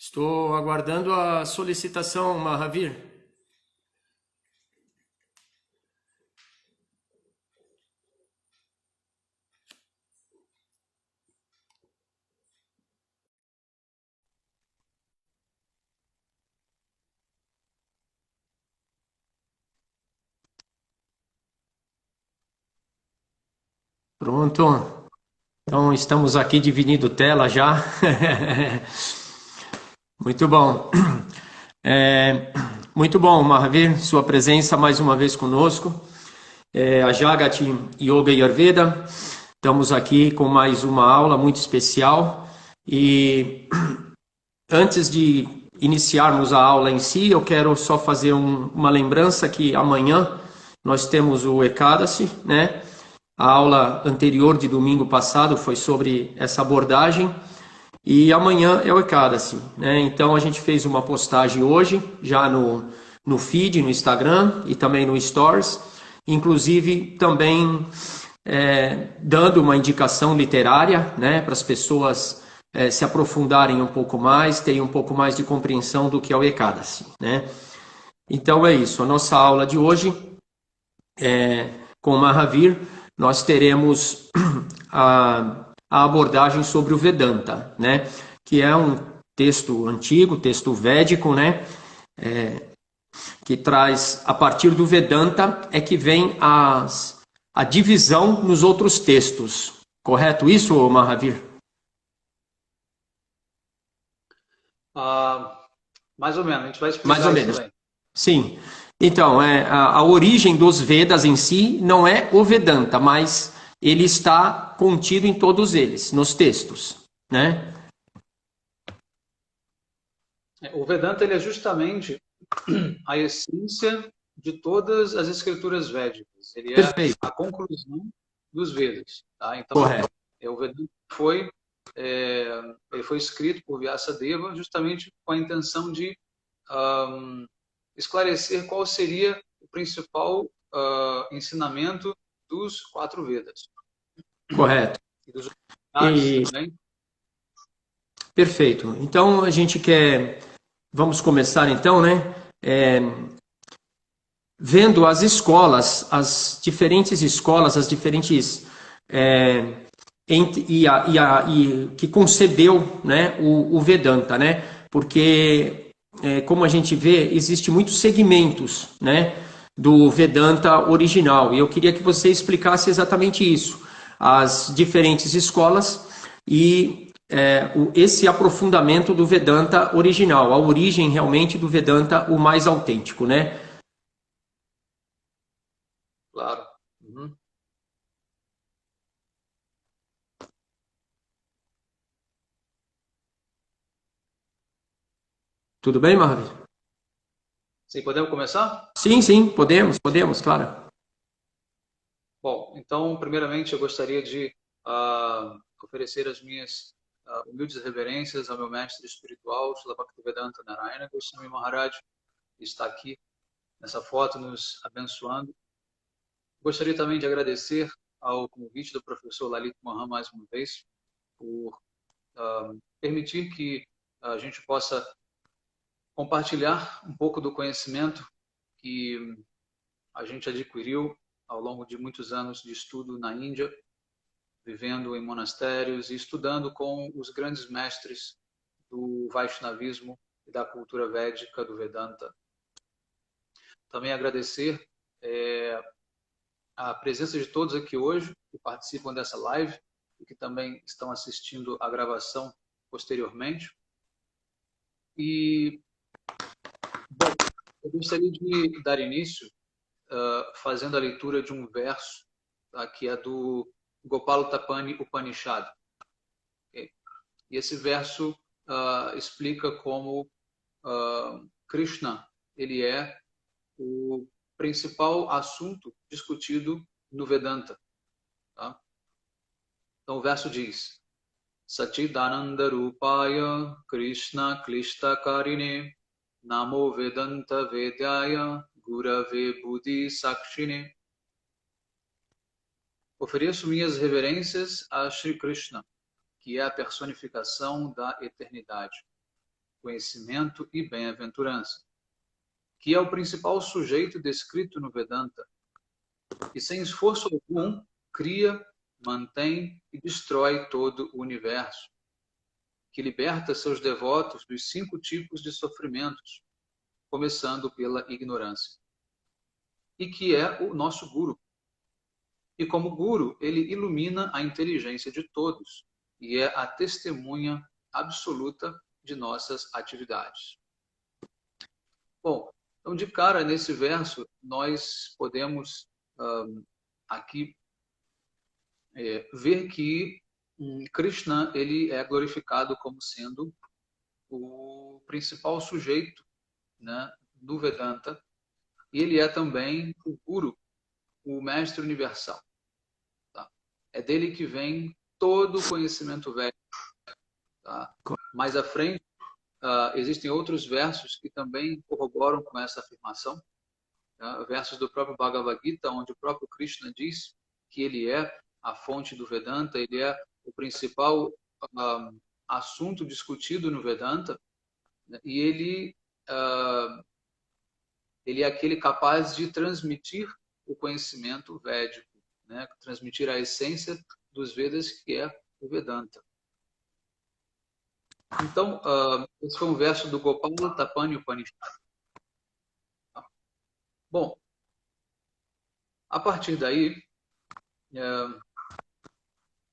Estou aguardando a solicitação, Mahavir. Pronto. Então estamos aqui dividindo tela já. Muito bom. É, muito bom, Mahavir, sua presença mais uma vez conosco. A Jagat Yoga e Ayurveda. Estamos aqui com mais uma aula muito especial. E antes de iniciarmos a aula em si, eu quero só fazer uma lembrança que amanhã nós temos o Ekadasi, né? A aula anterior de domingo passado foi sobre essa abordagem e amanhã é o Ekadasi, né? Então a gente fez uma postagem hoje, já no feed, no Instagram e também no Stories, inclusive também dando uma indicação literária, né, para as pessoas se aprofundarem um pouco mais, terem um pouco mais de compreensão do que é o Ekadasi, né? Então é isso, a nossa aula de hoje com o Mahavir, nós teremos a abordagem sobre o Vedanta, né? Que é um texto antigo, texto védico, né? Que traz, a partir do Vedanta, é que vem a divisão nos outros textos. Correto isso, Mahavir? Mais ou menos, a gente vai Mais ou explicar isso menos. também. Sim. Então, a origem dos Vedas em si não é o Vedanta, mas ele está contido em todos eles, nos textos, né? O Vedanta ele é justamente a essência de todas as escrituras védicas. Ele é Perfeito, a conclusão dos Vedas. Tá? Então, correto. o Vedanta ele foi escrito por Vyasadeva justamente com a intenção de esclarecer qual seria o principal ensinamento dos quatro Vedas. Correto. E dos E, também. perfeito. Então a gente quer, vamos começar então, né? Vendo as escolas, as diferentes escolas, as diferentes que concebeu, né, o Vedanta, né? Porque como a gente vê, existe muitos segmentos, né, do Vedanta original. E eu queria que você explicasse exatamente isso, as diferentes escolas e esse aprofundamento do Vedanta original, a origem realmente do Vedanta o mais autêntico, né? Claro. Uhum. Tudo bem, Mahavir? Sim, podemos começar? Sim, sim, podemos, claro. Bom, então, primeiramente, eu gostaria de oferecer as minhas humildes reverências ao meu mestre espiritual, Srila Bhaktivedanta Narayana Goswami Maharaj, que está aqui nessa foto nos abençoando. Gostaria também de agradecer ao convite do professor Lalit Mohan mais uma vez, por permitir que a gente possa compartilhar um pouco do conhecimento que a gente adquiriu ao longo de muitos anos de estudo na Índia, vivendo em monastérios e estudando com os grandes mestres do Vaishnavismo e da cultura védica do Vedanta. Também agradecer a presença de todos aqui hoje que participam dessa live e que também estão assistindo a gravação posteriormente. E, bom, eu gostaria de dar início fazendo a leitura de um verso que é do Gopalotapani Upanishad. Okay? E esse verso explica como Krishna ele é o principal assunto discutido no Vedanta. Tá? Então o verso diz: Sachidananda Rupaya Krishna Klishta Karine Namo Vedanta Vedyaya Gurave Buddhi Sakshine. Ofereço minhas reverências a Shri Krishna, que é a personificação da eternidade. conhecimento e bem-aventurança, que é o principal sujeito descrito no Vedanta, e sem esforço algum cria, mantém e destrói todo o universo, que liberta seus devotos dos 5 tipos de sofrimentos, começando pela ignorância, e que é o nosso Guru. E como Guru, ele ilumina a inteligência de todos e é a testemunha absoluta de nossas atividades. Bom, então de cara nesse verso nós podemos aqui ver que Krishna ele é glorificado como sendo o principal sujeito, né, do Vedanta, e ele é também o Guru, o mestre universal. Tá? É dele que vem todo o conhecimento védico. Tá? Mais à frente, existem outros versos que também corroboram com essa afirmação. Tá? Versos do próprio Bhagavad Gita, onde o próprio Krishna diz que ele é a fonte do Vedanta, ele é o principal assunto discutido no Vedanta, né? E ele é aquele capaz de transmitir o conhecimento védico, né? Transmitir a essência dos Vedas, que é o Vedanta. Então, esse foi um verso do Gopala Tapani Upanishad. Bom, a partir daí,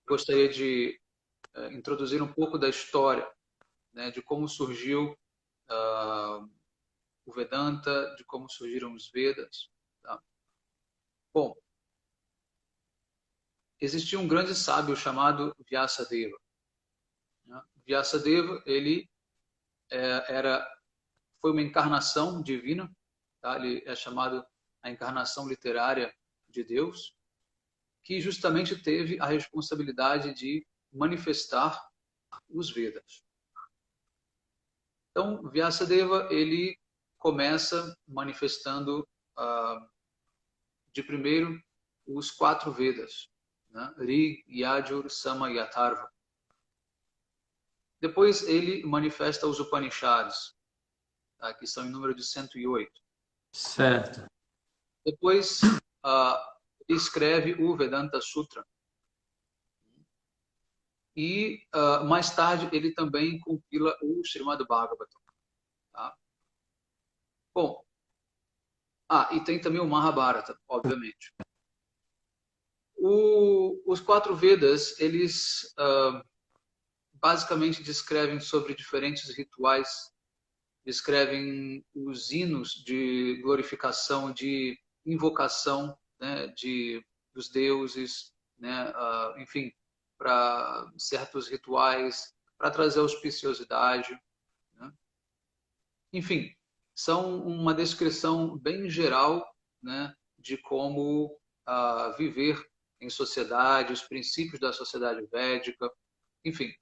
gostaria de introduzir um pouco da história, né, de como surgiu o Vedanta, de como surgiram os Vedas. Tá? Bom, existia um grande sábio chamado Vyasadeva. Vyasadeva, ele foi uma encarnação divina, tá? Ele é chamado a encarnação literária de Deus, que justamente teve a responsabilidade de manifestar os Vedas. Então, Vyasadeva, ele começa manifestando de primeiro os 4 Vedas, né? Rig, Yajur, Sama e Atharva. Depois ele manifesta os Upanishads, tá? Que são em número de 108. Certo. Depois ele escreve o Vedanta Sutra. E mais tarde ele também compila o Srimad Bhagavatam. Tá? Bom, e tem também o Mahabharata, obviamente. Os 4 Vedas, eles basicamente descrevem sobre diferentes rituais, descrevem os hinos de glorificação, de invocação, né, dos deuses, né, enfim, para certos rituais, para trazer auspiciosidade. Né? Enfim, são uma descrição bem geral, né, de como viver em sociedade, os princípios da sociedade védica, enfim.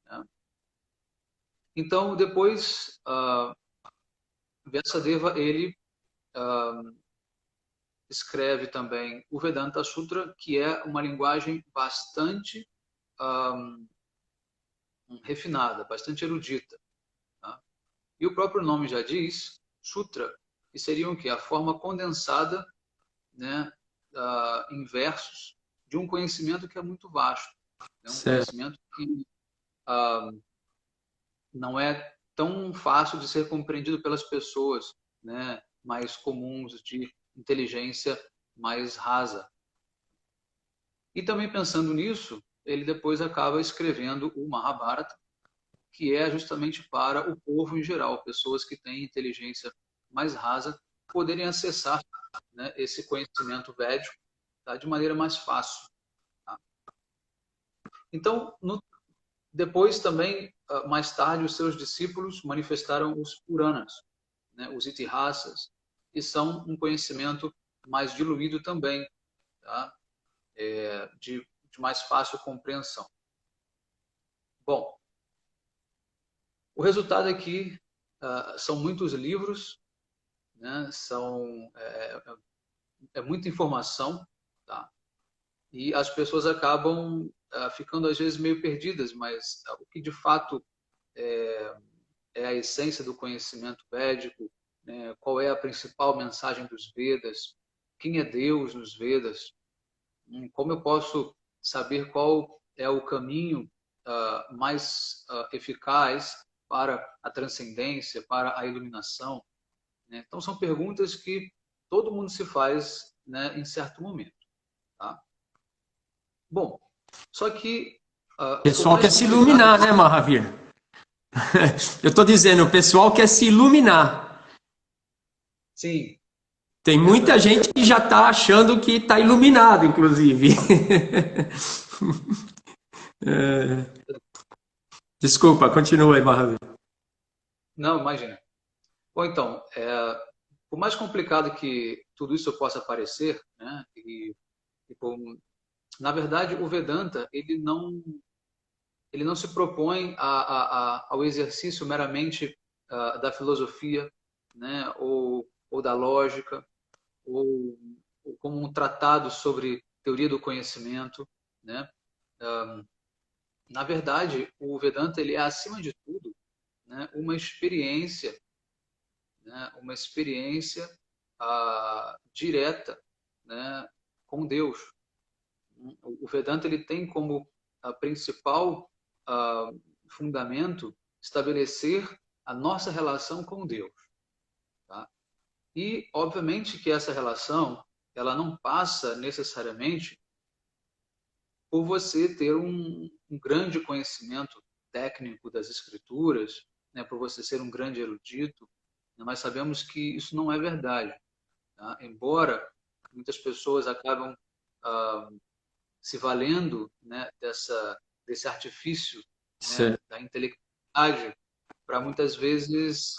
Né? Então, depois, Vyasadeva, ele escreve também o Vedanta Sutra, que é uma linguagem bastante refinada, bastante erudita. Tá? E o próprio nome já diz, Sutra, que seria o quê? A forma condensada, né, em versos de um conhecimento que é muito vasto. Né? Um conhecimento que não é tão fácil de ser compreendido pelas pessoas, né, mais comuns, de inteligência mais rasa. E também pensando nisso, ele depois acaba escrevendo o Mahabharata, que é justamente para o povo em geral, pessoas que têm inteligência mais rasa, poderem acessar, né, esse conhecimento védico, tá, de maneira mais fácil. Tá? Então, depois também, mais tarde, os seus discípulos manifestaram os Puranas, né, os Itihasas, que são um conhecimento mais diluído também, tá? De mais fácil compreensão. Bom, o resultado é que são muitos livros, né? É muita informação, tá? E as pessoas acabam ficando às vezes meio perdidas, mas o que de fato é a essência do conhecimento védico, né? Qual é a principal mensagem dos Vedas, quem é Deus nos Vedas, como eu posso saber qual é o caminho mais eficaz para a transcendência, para a iluminação, né? Então, são perguntas que todo mundo se faz, né, em certo momento. Tá? Bom, só que O o pessoal mais quer se complicado... iluminar, né, Mahavir? Eu estou dizendo, o pessoal quer se iluminar. Sim, Tem muita verdade. gente que já está achando que está iluminado, inclusive. Desculpa, continua aí, Mahavir. Não, imagina. Bom, então, por mais complicado que tudo isso possa parecer, né, na verdade, o Vedanta ele não se propõe ao exercício meramente da filosofia, né, ou da lógica, ou, ou como um tratado sobre teoria do conhecimento, né? Na verdade, o Vedanta ele é acima de tudo, né, uma experiência direta, né, com Deus. O Vedanta ele tem como principal fundamento estabelecer a nossa relação com Deus. Tá? E, obviamente, que essa relação ela não passa necessariamente por você ter um grande conhecimento técnico das escrituras, né, por você ser um grande erudito. Nós sabemos que isso não é verdade. Tá? Embora muitas pessoas acabam se valendo, né, desse artifício, né, Certo. da intelectualidade para muitas vezes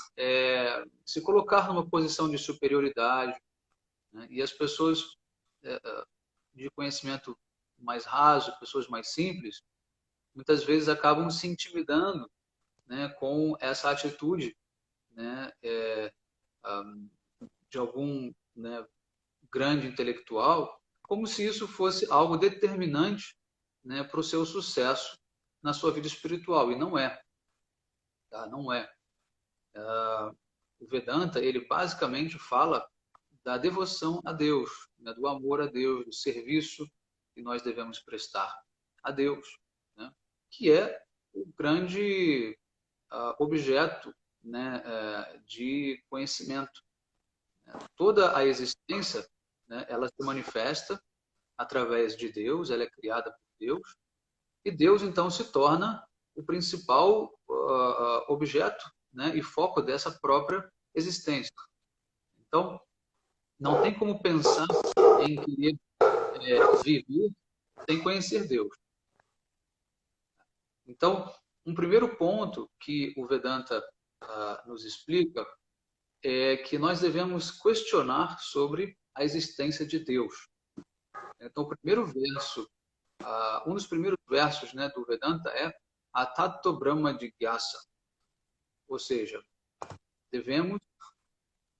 se colocar numa posição de superioridade, né? E as pessoas de conhecimento mais raso, pessoas mais simples, muitas vezes acabam se intimidando, né, com essa atitude, né, de algum, né, grande intelectual, como se isso fosse algo determinante, né, para o seu sucesso na sua vida espiritual. E não é. Tá? Não é. O Vedanta, ele basicamente fala da devoção a Deus, né, do amor a Deus, do serviço que nós devemos prestar a Deus, né, que é o grande objeto, né, de conhecimento. Toda a existência, né, ela se manifesta através de Deus, ela é criada por Deus, e Deus então se torna o principal objeto, né, e foco dessa própria existência. Então, não tem como pensar em querer viver sem conhecer Deus. Então, um primeiro ponto que o Vedanta nos explica é que nós devemos questionar sobre a existência de Deus. Então, o primeiro verso, um dos primeiros versos, né, do Vedanta é Atato Brahma Jigyasa, ou seja, devemos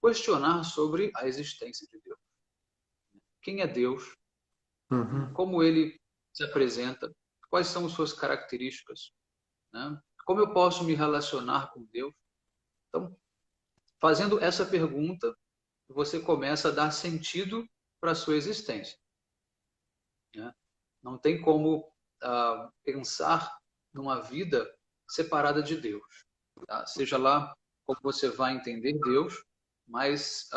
questionar sobre a existência de Deus. Quem é Deus? Uhum. Como ele se apresenta? Quais são suas características? Né? Como eu posso me relacionar com Deus? Então, fazendo essa pergunta, você começa a dar sentido para a sua existência. Né? Não tem como pensar numa vida separada de Deus. Tá? Seja lá como você vai entender Deus, mas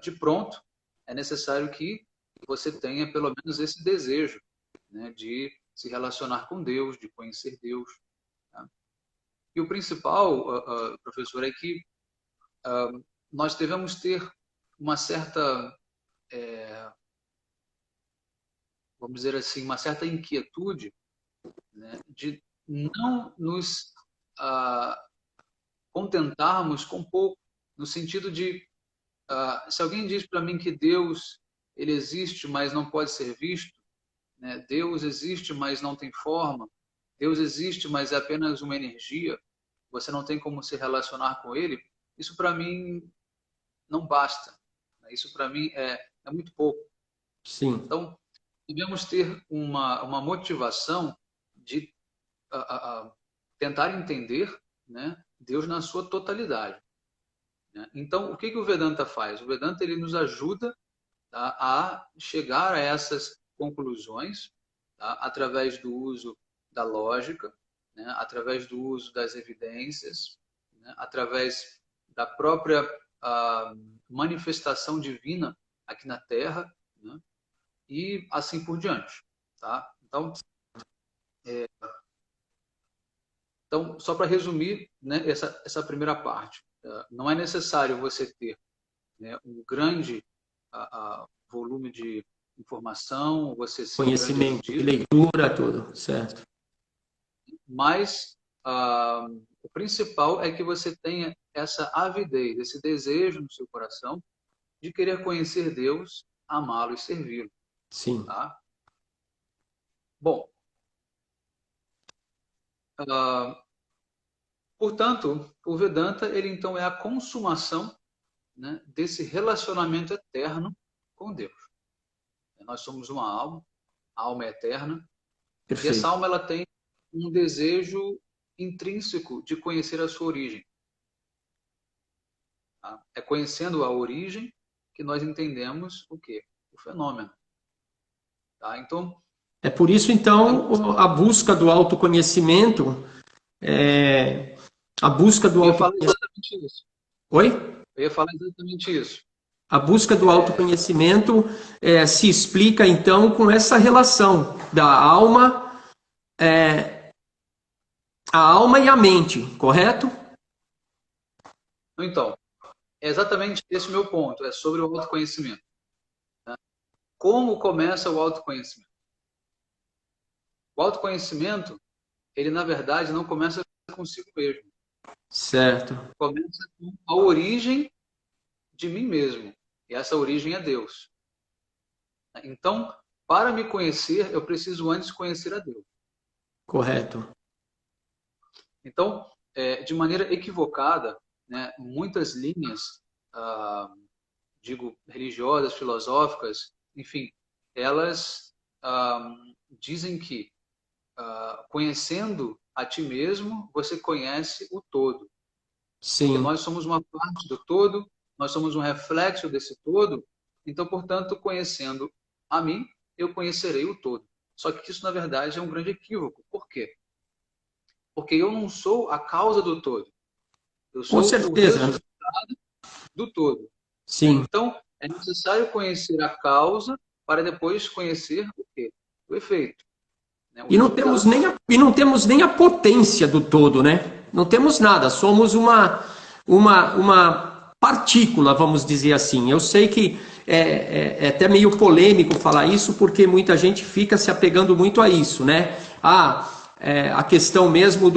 de pronto é necessário que você tenha pelo menos esse desejo, né, de se relacionar com Deus, de conhecer Deus. Tá? E o principal, professor, é que nós devemos ter uma certa, vamos dizer assim, uma certa inquietude, né, de não nos contentarmos com pouco, no sentido de, se alguém diz para mim que Deus ele existe, mas não pode ser visto, né? Deus existe, mas não tem forma, Deus existe, mas é apenas uma energia, você não tem como se relacionar com Ele, isso para mim não basta. Isso para mim é muito pouco. Sim. Então, devemos ter uma motivação de tentar entender, né, Deus na sua totalidade, né? Então, o que o Vedanta faz? O Vedanta ele nos ajuda, tá, a chegar a essas conclusões, tá, através do uso da lógica, né, através do uso das evidências, né, através da própria manifestação divina aqui na Terra, né, e assim por diante. Tá? Então, só para resumir, né, essa primeira parte, não é necessário você ter, né, um grande volume de informação, você ser um grande Conhecimento, de erudito, leitura, tudo, certo. mas o principal é que você tenha essa avidez, esse desejo no seu coração de querer conhecer Deus, amá-lo e servi-lo. Sim. Tá? Bom, portanto, o Vedanta ele então é a consumação, né, desse relacionamento eterno com Deus. Nós somos uma alma, a alma é eterna, e essa Perfeito. alma ela tem um desejo intrínseco de conhecer a sua origem. Tá? É conhecendo a origem que nós entendemos o quê? O fenômeno. Tá? Então, É por isso, então, a busca do autoconhecimento, a busca do eu ia falar autoconhecimento. exatamente isso. Oi? Eu ia falar exatamente isso. A busca do autoconhecimento se explica, então, com essa relação da alma, a alma e a mente, correto? Então, é exatamente esse o meu ponto, é sobre o autoconhecimento. Né? Como começa o autoconhecimento? O autoconhecimento, ele na verdade não começa consigo mesmo. Certo. Começa com a origem de mim mesmo. E essa origem é Deus. Então, para me conhecer, eu preciso antes conhecer a Deus. Correto. Então, de maneira equivocada, né, muitas linhas, digo, religiosas, filosóficas, enfim, elas dizem que conhecendo a ti mesmo, você conhece o todo. Porque Sim. nós somos uma parte do todo, nós somos um reflexo desse todo, então, portanto, conhecendo a mim, eu conhecerei o todo. Só que isso, na verdade, é um grande equívoco. Por quê? Porque eu não sou a causa do todo. Eu Com sou o certeza. resultado do todo. Sim. Então, é necessário conhecer a causa para depois conhecer o quê? O efeito, né? O E resultado. não temos nem a potência do todo, né? Não temos nada, somos uma partícula, vamos dizer assim. Eu sei que é até meio polêmico falar isso, porque muita gente fica se apegando muito a isso, né? A questão mesmo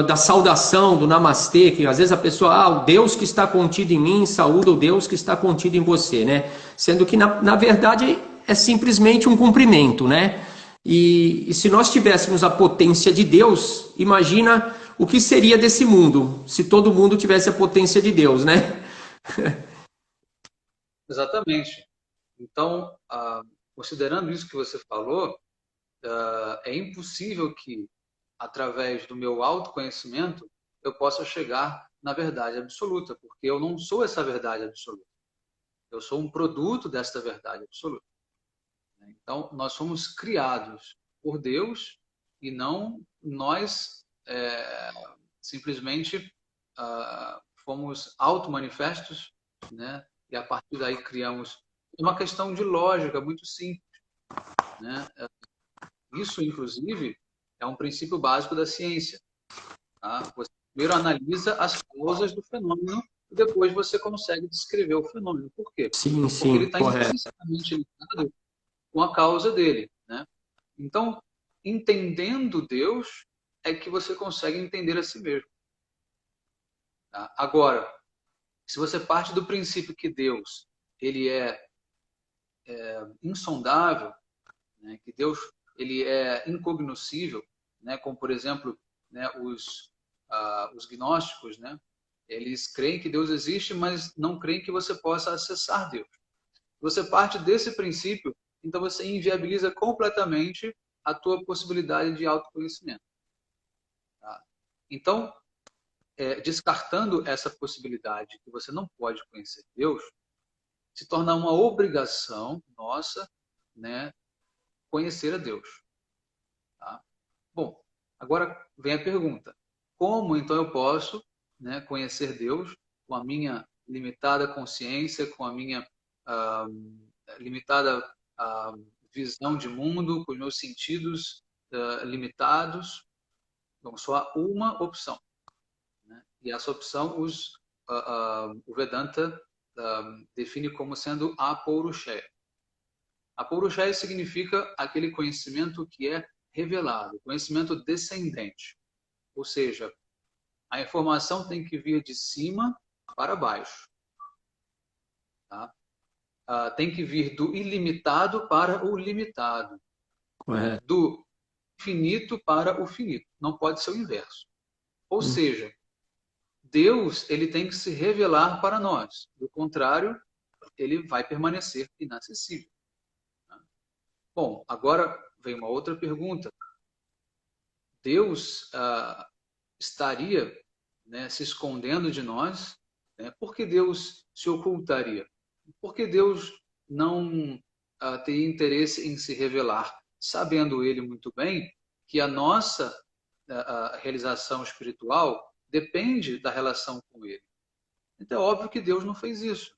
da saudação, do namastê, que às vezes a pessoa, o Deus que está contido em mim, saúda o Deus que está contido em você, né? Sendo que, na verdade, é simplesmente um cumprimento, né? E se nós tivéssemos a potência de Deus, imagina o que seria desse mundo, se todo mundo tivesse a potência de Deus, né? Exatamente. Então, considerando isso que você falou, é impossível que, através do meu autoconhecimento, eu possa chegar na verdade absoluta, porque eu não sou essa verdade absoluta. Eu sou um produto desta verdade absoluta. Então, nós somos criados por Deus e não nós simplesmente fomos auto-manifestos, né? E a partir daí criamos uma questão de lógica muito simples, né? Isso, inclusive, é um princípio básico da ciência. Tá? Você primeiro analisa as causas do fenômeno e depois você consegue descrever o fenômeno. Por quê? Sim, Porque ele sim, está correto. intrinsecamente ligado com a causa dele, né? Então, entendendo Deus é que você consegue entender a si mesmo. Tá? Agora, se você parte do princípio que Deus ele é insondável, né? Que Deus ele é incognoscível, né? Como por exemplo, né? Os gnósticos, né? Eles creem que Deus existe, mas não creem que você possa acessar Deus. Você parte desse princípio, então você inviabiliza completamente a tua possibilidade de autoconhecimento. Tá? Então, descartando essa possibilidade que você não pode conhecer Deus, se torna uma obrigação nossa, né, conhecer a Deus. Tá? Bom, agora vem a pergunta: como então eu posso, né, conhecer Deus com a minha limitada consciência, com a minha limitada visão de mundo, com os meus sentidos limitados? Bom, só há uma opção, né? E essa opção o Vedanta define como sendo apaurushaya. Apaurushaya significa aquele conhecimento que é revelado, conhecimento descendente. Ou seja, a informação tem que vir de cima para baixo. Tá? Tem que vir do ilimitado para o limitado. Correto. Do finito para o finito. Não pode ser o inverso. Ou seja, Deus ele tem que se revelar para nós. Do contrário, ele vai permanecer inacessível. Bom, agora vem uma outra pergunta. Deus estaria, né, se escondendo de nós? Né? Por que Deus se ocultaria? Por que Deus não teria interesse em se revelar? Sabendo ele muito bem que a nossa realização espiritual depende da relação com ele. Então é óbvio que Deus não fez isso.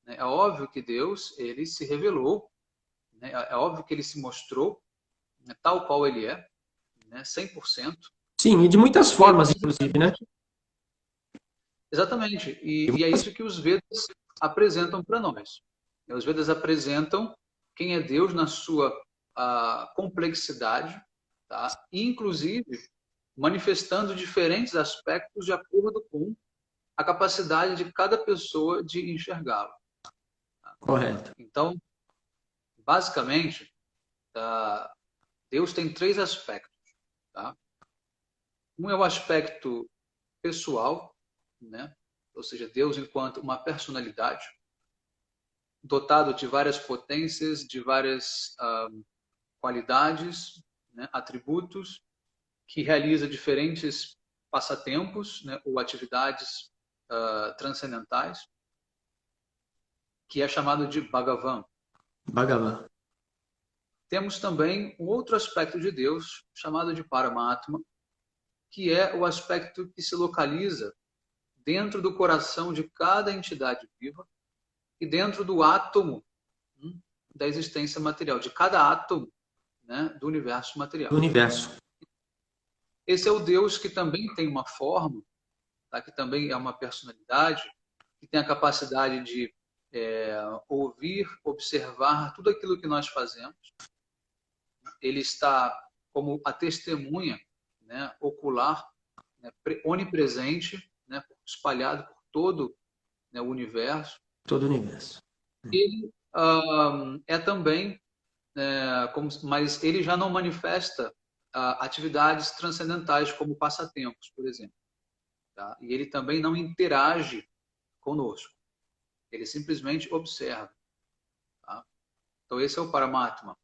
Né? É óbvio que Deus ele se revelou, né? É óbvio que ele se mostrou, né, tal qual ele é, né, 100%. Sim, e de muitas formas, inclusive, né? Exatamente. E é isso que os Vedas apresentam para nós. Os Vedas apresentam quem é Deus na sua complexidade, tá? Inclusive manifestando diferentes aspectos de acordo com a capacidade de cada pessoa de enxergá-lo. Tá? Correto. Então, basicamente, Deus tem 3 aspectos. Tá? Um é o aspecto pessoal, né? Ou seja, Deus enquanto uma personalidade, dotado de várias potências, de várias qualidades, né? Atributos, que realiza diferentes passatempos, né? Ou atividades transcendentais, que é chamado de Bhagavan. Bhagavan. Temos também um outro aspecto de Deus, chamado de Paramatma, que é o aspecto que se localiza dentro do coração de cada entidade viva e dentro do átomo da existência material, de cada átomo, né, do universo material. Do universo. Esse é o Deus que também tem uma forma, tá, que também é uma personalidade, que tem a capacidade de ouvir, observar tudo aquilo que nós fazemos. Ele está como a testemunha, né, ocular, né, onipresente, né, espalhado por todo, né, o universo. Todo o universo. Ele é também, mas ele já não manifesta atividades transcendentais como passatempos, por exemplo. Tá? E ele também não interage conosco. Ele simplesmente observa. Tá? Então esse é o Paramatma,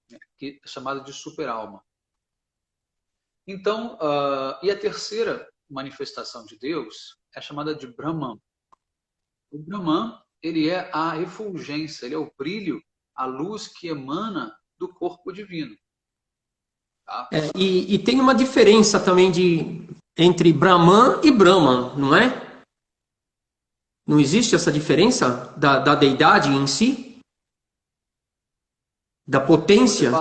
né, que é chamado de super-alma. Então, e a terceira manifestação de Deus é chamada de Brahman. O Brahman, ele é a efulgência, ele é o brilho, a luz que emana do corpo divino. Tá? E tem uma diferença também entre Brahman e Brahman, não é? Não existe essa diferença da deidade em si? Da potência?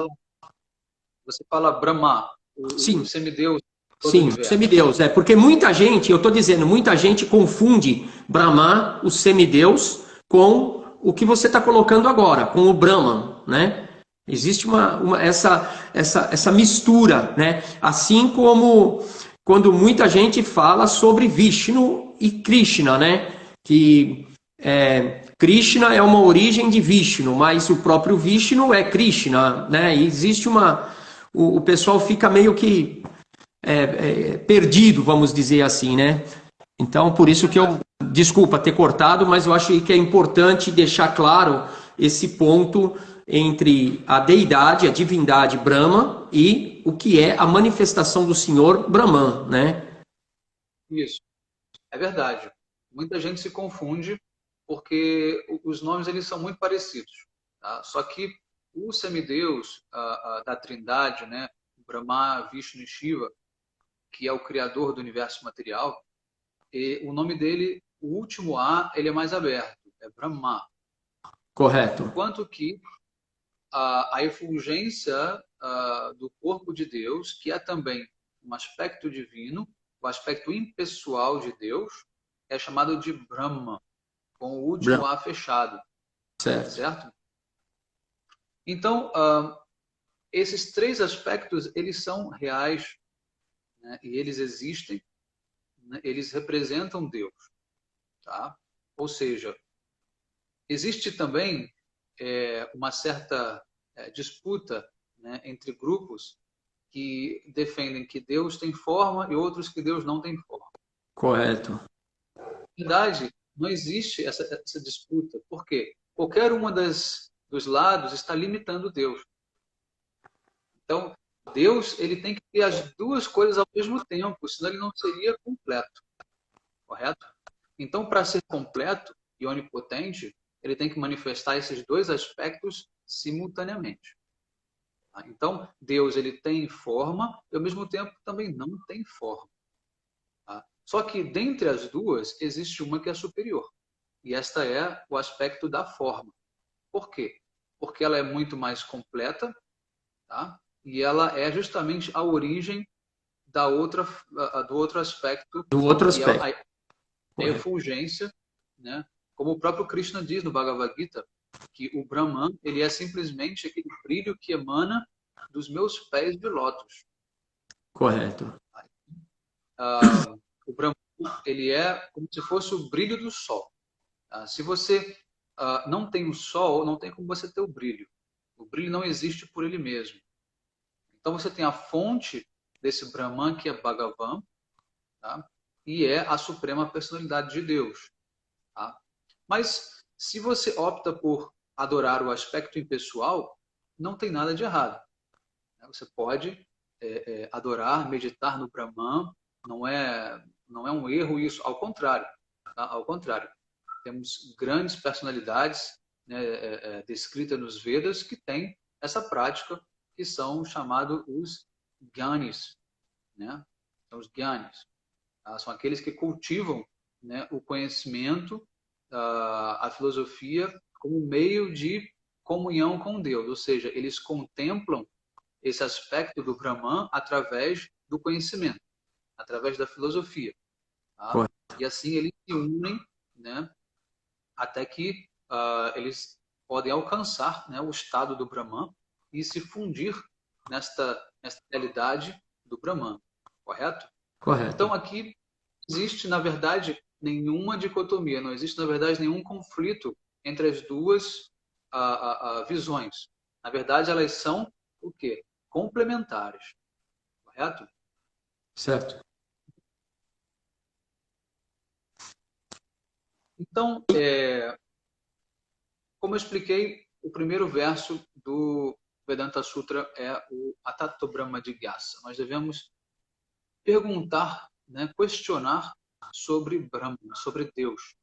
Você fala Brahma, Sim. O semideus. Sim, o semideus. Porque muita gente, eu estou dizendo, muita gente confunde Brahma, o semideus, com o que você está colocando agora, com o Brahman, né? Existe essa mistura, né? Assim como quando muita gente fala sobre Vishnu e Krishna, né? Que Krishna é uma origem de Vishnu, mas o próprio Vishnu é Krishna, né? E existe o pessoal fica meio que perdido, vamos dizer assim, né? Então, por isso que desculpa ter cortado, mas eu acho que é importante deixar claro esse ponto entre a deidade, a divindade Brahma e o que é a manifestação do Senhor Brahman, né? Isso, é verdade. Muita gente se confunde porque os nomes eles são muito parecidos, tá? Só que o semideus da Trindade, né, Brahma, Vishnu e Shiva, que é o criador do universo material, e o nome dele, o último A, ele é mais aberto, é Brahma. Correto. Enquanto que a efulgência do corpo de Deus, que é também um aspecto divino, o aspecto impessoal de Deus, é chamado de Brahma, com o último A fechado, Certo. certo? Então, esses três aspectos, eles são reais, né? E eles existem, né? Eles representam Deus, tá? Ou seja, existe também uma certa disputa, né, entre grupos que defendem que Deus tem forma e outros que Deus não tem forma. Correto. Na verdade, não existe essa disputa. Por quê? Qualquer uma dos lados está limitando Deus. Então, Deus ele tem que ter as duas coisas ao mesmo tempo, senão ele não seria completo. Correto? Então, para ser completo e onipotente, ele tem que manifestar esses dois aspectos simultaneamente. Então, Deus ele tem forma e, ao mesmo tempo, também não tem forma. Só que, dentre as duas, existe uma que é superior. E esta é o aspecto da forma. Por quê? Porque ela é muito mais completa, tá? E ela é justamente a origem do outro aspecto, Do outro que é aspecto. a efulgência, né? Como o próprio Krishna diz no Bhagavad Gita, que o Brahman ele é simplesmente aquele brilho que emana dos meus pés de lótus. Correto. O Brahman ele é como se fosse o brilho do sol. Se você não tem o sol, não tem como você ter o brilho. O brilho não existe por ele mesmo. Então você tem a fonte desse Brahman que é Bhagavan, tá? E é a suprema personalidade de Deus. Tá? Mas se você opta por adorar o aspecto impessoal, não tem nada de errado. Você pode adorar, meditar no Brahman, não é um erro isso, ao contrário. Tá? Ao contrário, temos grandes personalidades, né, descritas nos Vedas que têm essa prática, que são chamados os Gyanis. Né? São os Gyanis. Tá? São aqueles que cultivam, né, o conhecimento, a filosofia, como meio de comunhão com Deus. Ou seja, eles contemplam esse aspecto do Brahman através do conhecimento, através da filosofia. Tá? E assim eles se unem, né, até que eles podem alcançar, né, o estado do Brahman e se fundir nesta realidade do Brahman. Correto? Correto. Então aqui existe, na verdade, nenhuma dicotomia, não existe, na verdade, nenhum conflito entre as duas visões. Na verdade, elas são o quê? Complementares. Correto? Certo. Então, como eu expliquei, o primeiro verso do Vedanta Sutra é o Atato Brahma Jigyasa. Nós devemos perguntar, né, questionar sobre Brahma, sobre Deus.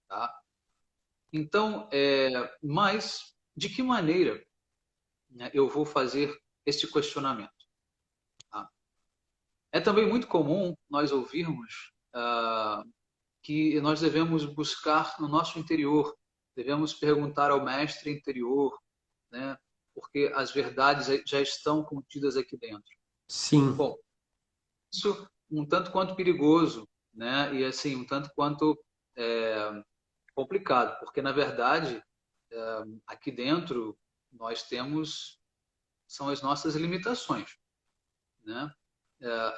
Tá? Então, mas de que maneira, né, eu vou fazer este questionamento? Tá? É também muito comum nós ouvirmos que nós devemos buscar no nosso interior, devemos perguntar ao mestre interior, né, porque as verdades já estão contidas aqui dentro. Sim. Bom, isso um tanto quanto perigoso, né, e assim um tanto quanto complicado, porque na verdade aqui dentro nós temos são as nossas limitações, né?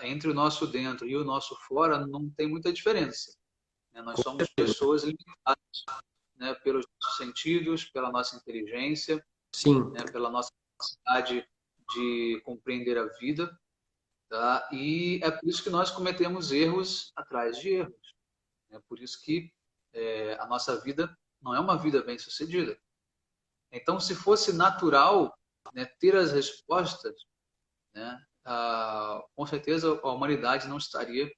Entre o nosso dentro e o nosso fora não tem muita diferença, né? Nós somos pessoas limitadas, né, pelos nossos sentidos, pela nossa inteligência, Sim. né, pela nossa capacidade de compreender a vida, tá? E é por isso que nós cometemos erros atrás de erros. É por isso que a nossa vida não é uma vida bem-sucedida. Então, se fosse natural, né, ter as respostas, né, com certeza a humanidade não estaria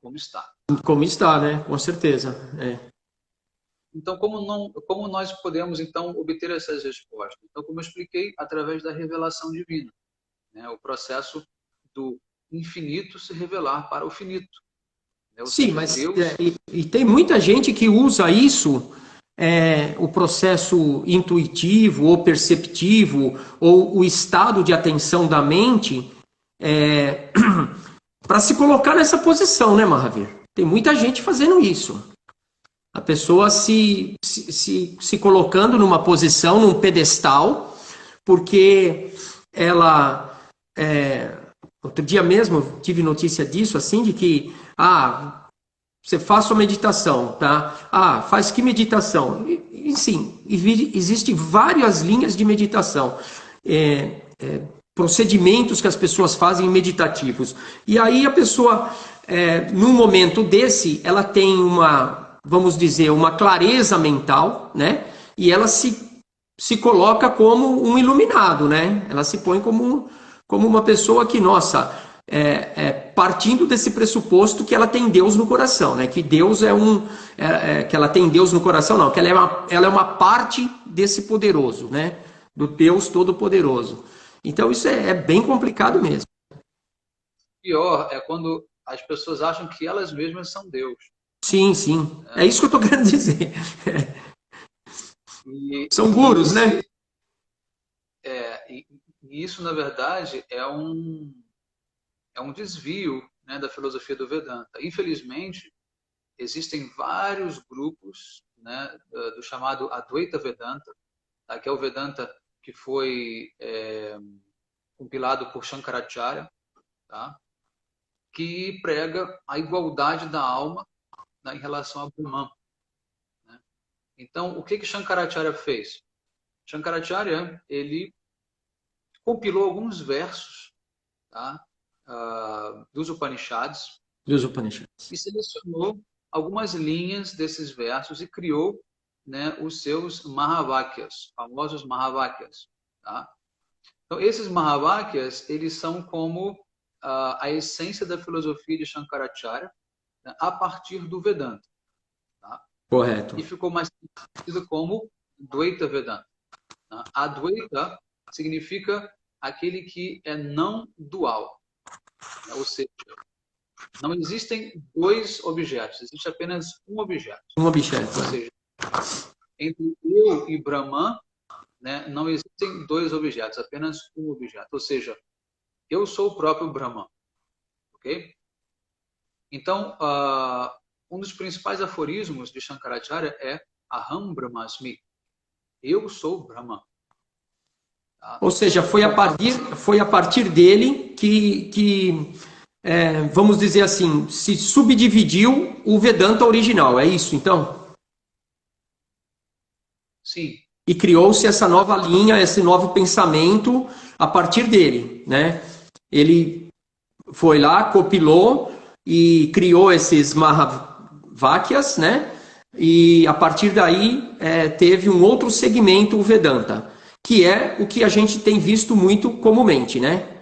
como está. Como está, né? Com certeza. É. Então, como nós podemos então obter essas respostas? Então, como eu expliquei, através da revelação divina, né? O processo do infinito se revelar para o finito, né? Ou Sim, seja, mas Deus. e tem muita gente que usa isso, o processo intuitivo ou perceptivo, ou o estado de atenção da mente, para se colocar nessa posição, né, Mahavir? Tem muita gente fazendo isso. A pessoa se colocando numa posição, num pedestal, porque ela. Outro dia mesmo eu tive notícia disso, assim, de que você faz sua meditação, tá? Faz que meditação? E sim, existem várias linhas de meditação. Procedimentos que as pessoas fazem meditativos. E aí a pessoa, num momento desse, ela tem uma, vamos dizer, uma clareza mental, né? E ela se coloca como um iluminado, né? Ela se põe como uma pessoa que, nossa, partindo desse pressuposto que ela tem Deus no coração, né? Que Deus que ela tem Deus no coração, não, que ela é uma parte desse poderoso, né? Do Deus Todo-Poderoso. Então isso é bem complicado mesmo. Pior é quando as pessoas acham que elas mesmas são Deus. Sim, sim. É isso que eu estou querendo dizer. E, São e gurus, né? esse, e isso, na verdade, é um desvio, né, da filosofia do Vedanta. Infelizmente, existem vários grupos, né, do chamado Advaita Vedanta, tá, que é o Vedanta que foi compilado por Shankaracharya, tá, que prega a igualdade da alma, né, em relação a Brahman. Né? Então, o que Shankaracharya fez? Shankaracharya, ele compilou alguns versos, tá, dos Upanishads Dos Upanishads. e selecionou algumas linhas desses versos e criou, né, os seus Mahavakyas, famosos Mahavakyas. Tá? Então, esses Mahavakyas, eles são como a essência da filosofia de Shankaracharya, né, a partir do Vedanta. Tá? Correto. E ficou mais conhecido como Dvaita Vedanta. Tá? Advaita significa aquele que é não dual, né? Ou seja, não existem dois objetos, existe apenas um objeto. Um objeto. Ou seja, entre eu e Brahman, né, não existem dois objetos, apenas um objeto. Ou seja, eu sou o próprio Brahman. Ok? Então, um dos principais aforismos de Shankaracharya é Aham Brahmasmi. Eu sou Brahman. Tá? Ou seja, Então, foi a partir dele que vamos dizer assim, se subdividiu o Vedanta original, é isso então? sim, E criou-se essa nova linha, esse novo pensamento a partir dele, né? Ele foi lá, copilou e criou esses Mahavakyas, né? E a partir daí teve um outro segmento, o Vedanta, que é o que a gente tem visto muito comumente, né?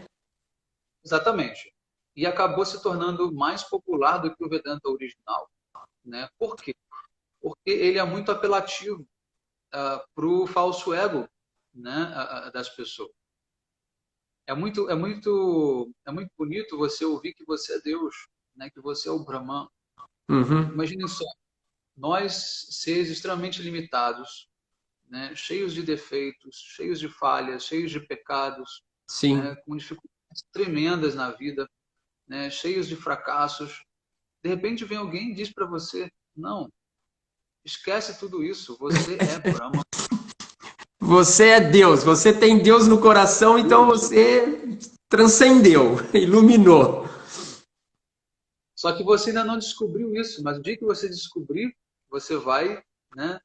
exatamente. E acabou se tornando mais popular do que o Vedanta original. Né? Por quê? Porque ele é muito apelativo para o falso ego, né, das pessoas. É muito bonito você ouvir que você é Deus, né, que você é o Brahman. Uhum. Imaginem só, nós, seres extremamente limitados, né, cheios de defeitos, cheios de falhas, cheios de pecados, Sim. né, com dificuldades tremendas na vida, né, cheios de fracassos. De repente vem alguém e diz para você: não, esquece tudo isso, você é Brahman. Você é Deus, você tem Deus no coração, então você transcendeu, iluminou. Só que você ainda não descobriu isso, mas o dia que você descobrir, você vai, né,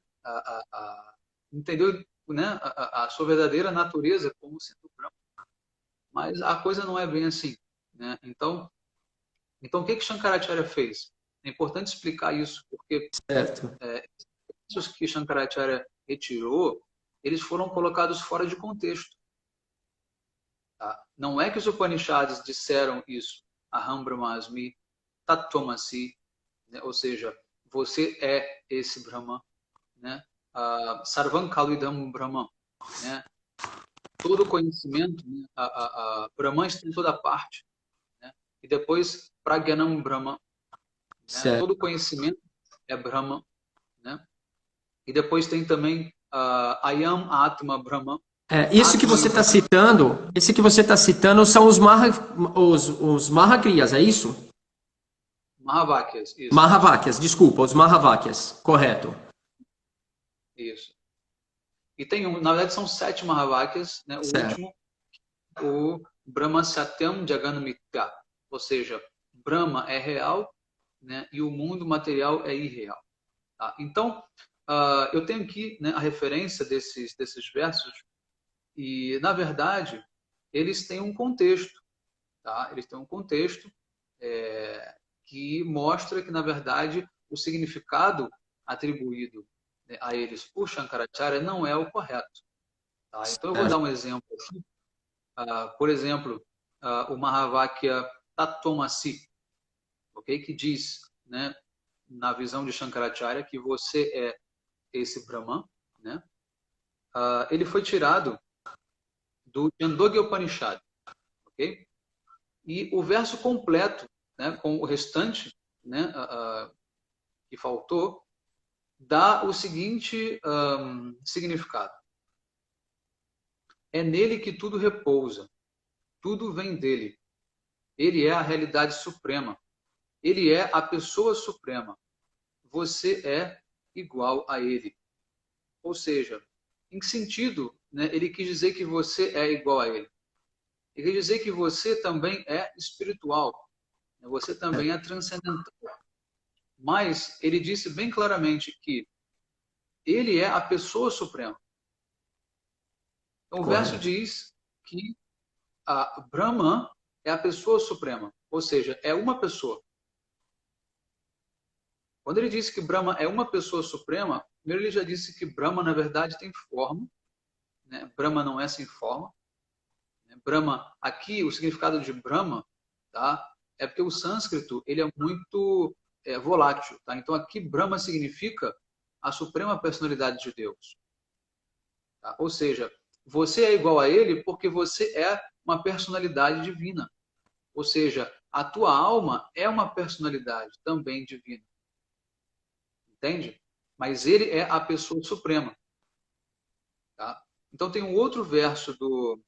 entender, né, a sua verdadeira natureza como sendo branco. Mas a coisa não é bem assim. Né? Então, o que Shankaracharya fez? É importante explicar isso, porque Certo. os que Shankaracharya retirou, eles foram colocados fora de contexto. Tá? Não é que os Upanishads disseram isso, Aham Brahmasmi, Tattvamasi, né? Ou seja, você é esse Brahma, né? Sarvam Khalidam Brahma, né? Todo conhecimento, né? Brahman está em toda parte, né? E depois Pragyanam Brahma, né? Certo. Todo conhecimento é Brahma, né? E depois tem também Ayam Atma Brahma. Isso que Atman você está Brahma, citando, esse que você está citando são os Mahakriyas, é isso? Mahavakyas, isso, Mahavakyas, desculpa, os Mahavakyas, correto. isso. E tem na verdade são 7 Mahavakyas, né? O Certo. último, o Brahma Satyam Jagannamitya, ou seja, Brahma é real, né? E o mundo material é irreal. Tá? Então, eu tenho aqui, né, a referência desses versos e, na verdade, eles têm um contexto, tá? Eles têm um contexto que mostra que, na verdade, o significado atribuído, né, a eles por Shankaracharya não é o correto. Tá? Então, eu vou dar Certo. um exemplo aqui. Por exemplo, o Mahavakya Tattvamasi, okay? Que diz, né, na visão de Shankaracharya, que você é esse Brahman, né? Ele foi tirado do Chandogya Upanishad, ok? E o verso completo, né, com o restante, né, que faltou, dá o seguinte significado: é nele que tudo repousa, tudo vem dele. Ele é a realidade suprema. Ele é a pessoa suprema. Você é igual a ele. Ou seja, em que sentido, né, ele quis dizer que você é igual a ele? Ele quis dizer que você também é espiritual. Você também é transcendental. Mas ele disse bem claramente que ele é a pessoa suprema. Então, o verso Correto. diz que a Brahman é a pessoa suprema, ou seja, é uma pessoa. Quando ele disse que Brahma é uma pessoa suprema, primeiro ele já disse que Brahma, na verdade, tem forma, né? Brahma não é sem forma. Brahma, aqui, o significado de Brahma, tá? É porque o sânscrito ele é muito volátil. Tá? Então, aqui, Brahma significa a suprema personalidade de Deus. Tá? Ou seja, você é igual a ele porque você é uma personalidade divina. Ou seja, a tua alma é uma personalidade também divina. Entende? Mas ele é a pessoa suprema. Tá? Então tem um outro verso do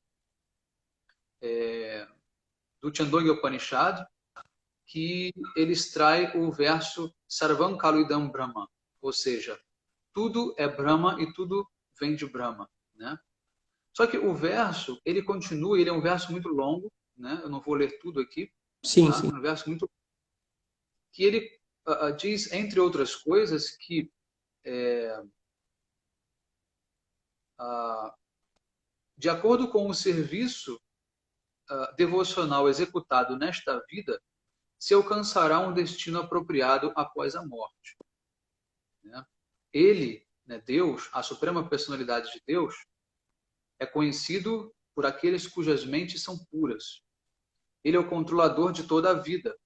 Chandogya Upanishad que ele extrai o verso Sarvam Kalidam Brahma. Ou seja, tudo é Brahma e tudo vem de Brahma. Né? Só que o verso, ele continua, ele é um verso muito longo, né? Eu não vou ler tudo aqui, Sim, tá? sim. É um verso muito que ele diz, entre outras coisas, que de acordo com o serviço devocional executado nesta vida, se alcançará um destino apropriado após a morte. Né? Ele, né, Deus, a suprema personalidade de Deus, é conhecido por aqueles cujas mentes são puras. Ele é o controlador de toda a vida.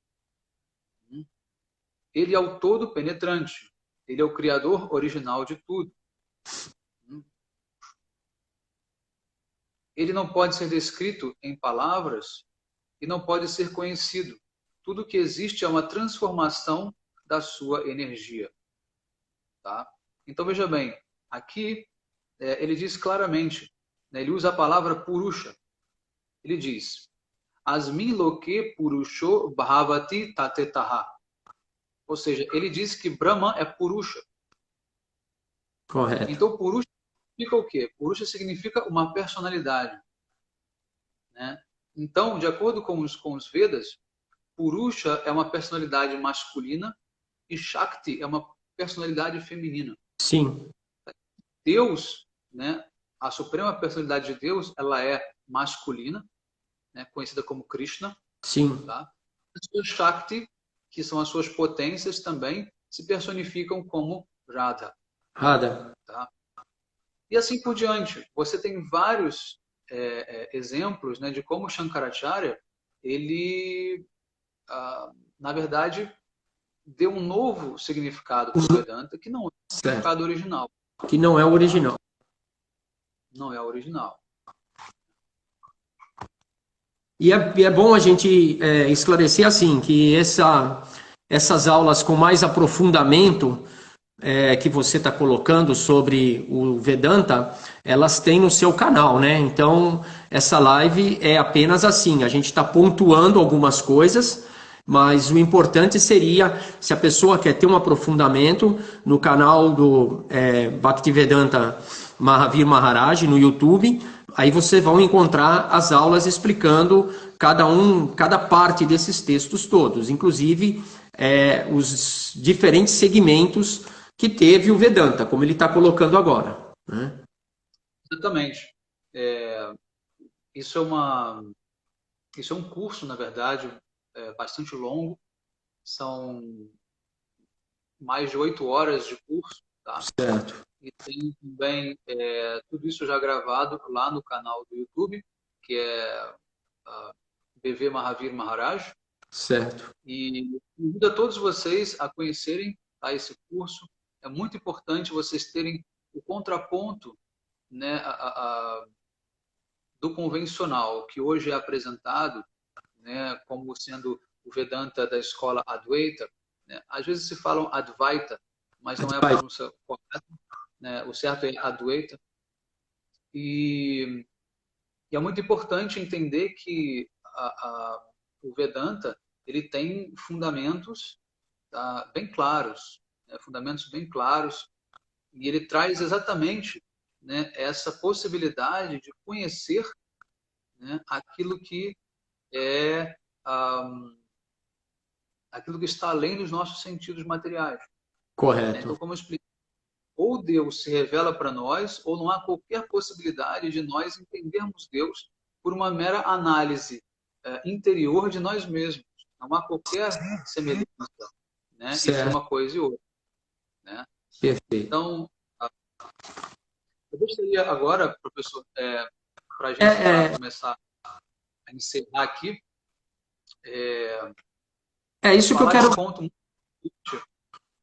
Ele é o todo penetrante. Ele é o criador original de tudo. Ele não pode ser descrito em palavras e não pode ser conhecido. Tudo que existe é uma transformação da sua energia. Tá? Então, veja bem, aqui ele diz claramente, né, ele usa a palavra purusha. Ele diz, Asmin loke purusho bhavati tatetaha. Ou seja, ele diz que Brahman é purusha. Correto. Então, purusha significa o quê? Purusha significa uma personalidade. Né? Então, de acordo com os Vedas, Purusha é uma personalidade masculina e Shakti é uma personalidade feminina. Sim. Deus, né, a suprema personalidade de Deus, ela é masculina, né, conhecida como Krishna. Sim. Tá? As suas Shakti, que são as suas potências também, se personificam como Radha. Radha. Tá? E assim por diante. Você tem vários exemplos, né, de como Shankaracharya ele na verdade, deu um novo significado para o Vedanta, que não é o significado original. Que não é o original. Não é o original. E é bom a gente esclarecer assim, que essas aulas com mais aprofundamento que você está colocando sobre o Vedanta, elas têm no seu canal, né? Então, essa live é apenas assim, a gente está pontuando algumas coisas, mas o importante seria, se a pessoa quer ter um aprofundamento, no canal do Bhaktivedanta Mahavir Maharaj, no YouTube, aí você vai encontrar as aulas explicando cada parte desses textos todos, inclusive os diferentes segmentos que teve o Vedanta, como ele está colocando agora. Né? Exatamente. Isso é um curso, na verdade, bastante longo. São mais de 8 horas de curso. Tá? Certo. E tem também tudo isso já gravado lá no canal do YouTube, que é BV Mahavir Maharaj. Certo. E convido a todos vocês a conhecerem esse curso. É muito importante vocês terem o contraponto, né, do convencional, que hoje é apresentado, né, como sendo o Vedanta da escola Advaita. Né? Às vezes se falam Advaita, mas não é a pronúncia correta. Né? O certo é Advaita. E é muito importante entender que o Vedanta ele tem fundamentos bem claros, né? Fundamentos bem claros, e ele traz exatamente, né, essa possibilidade de conhecer, né, aquilo que é aquilo que está além dos nossos sentidos materiais. Correto. Então, como eu expliquei, ou Deus se revela para nós, ou não há qualquer possibilidade de nós entendermos Deus por uma mera análise interior de nós mesmos. Não há qualquer semelhança, né, entre uma coisa e outra. Né? Perfeito. Então, eu gostaria agora, professor, para a gente começar a encerrar aqui, isso que eu quero.